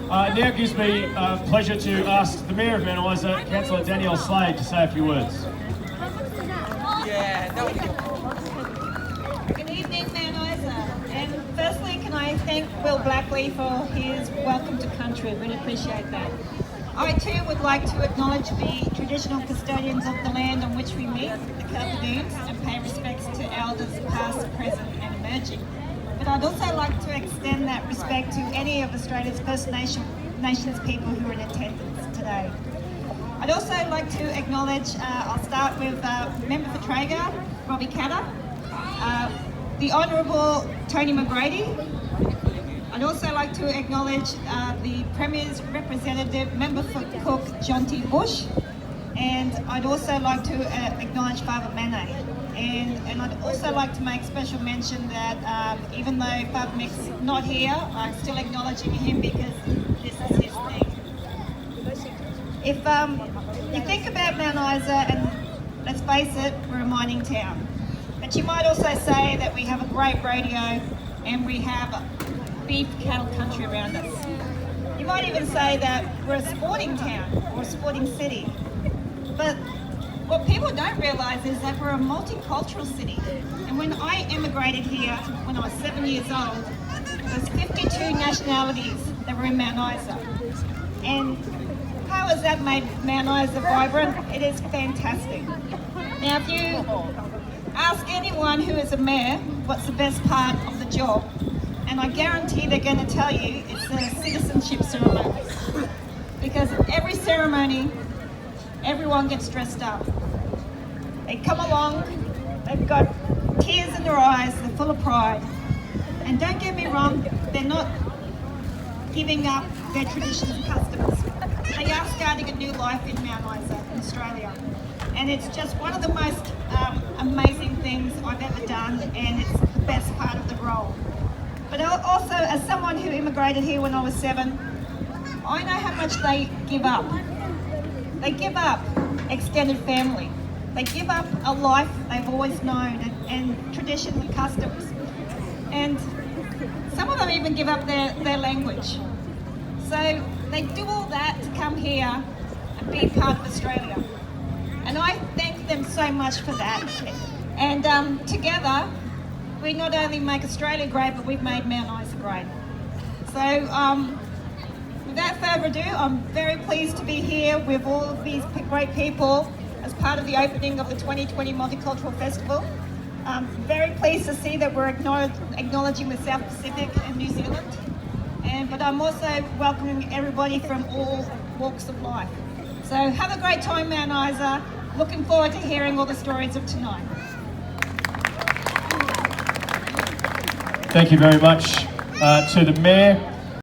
Now gives me pleasure to ask the Mayor of Mount Isa, Councillor Danielle Slade, to say a few words. Good evening, Mount Isa. And firstly, can I thank Will Blackley for his welcome to country. Really appreciate that. I too would like to acknowledge the traditional custodians of the land on which we meet, the Calvadoons, and pay respects to elders past, present and emerging. But I'd also like to extend that respect to any of Australia's First Nations people who are in attendance today. I'd also like to acknowledge, I'll start with Member for Traeger, Robbie Catter, the Honourable Tony McGrady. I'd also like to acknowledge the Premier's representative, Member for Cook, John T. Bush, and I'd also like to acknowledge Father Mane. And I'd also like to make special mention that even though Father Mick's not here, I'm still acknowledging him because this is his thing. If you think about Mount Isa, and let's face it, we're a mining town. But you might also say that we have a great radio and we have beef cattle country around us. You might even say that we're a sporting town or a sporting city. But what people don't realise is that we're a multicultural city. And when I immigrated here when I was 7 years old, there was 52 nationalities that were in Mount Isa. And how has that made Mount Isa vibrant? It is fantastic. Now if you ask anyone who is a mayor what's the best part of the job, and I guarantee they're going to tell you it's the citizenship ceremonies. Because every ceremony, everyone gets dressed up. They come along, they've got tears in their eyes, they're full of pride. And don't get me wrong, they're not giving up their traditions and customs. They are starting a new life in Mount Isa, in Australia. And it's just one of the most amazing things I've ever done, and it's the best part of the role. But also, as someone who immigrated here when I was 7, I know how much they give up. They give up extended family. They give up a life they've always known and traditions and customs. And some of them even give up their language. So they do all that to come here and be part of Australia. And I thank them so much for that. And together, we not only make Australia great, but we've made Mount Isa great. So without further ado, I'm very pleased to be here with all of these great people as part of the opening of the 2020 Multicultural Festival. I'm very pleased to see that we're acknowledging the South Pacific and New Zealand. But I'm also welcoming everybody from all walks of life. So have a great time, Mount Isa. Looking forward to hearing all the stories of tonight. Thank you very much to the Mayor.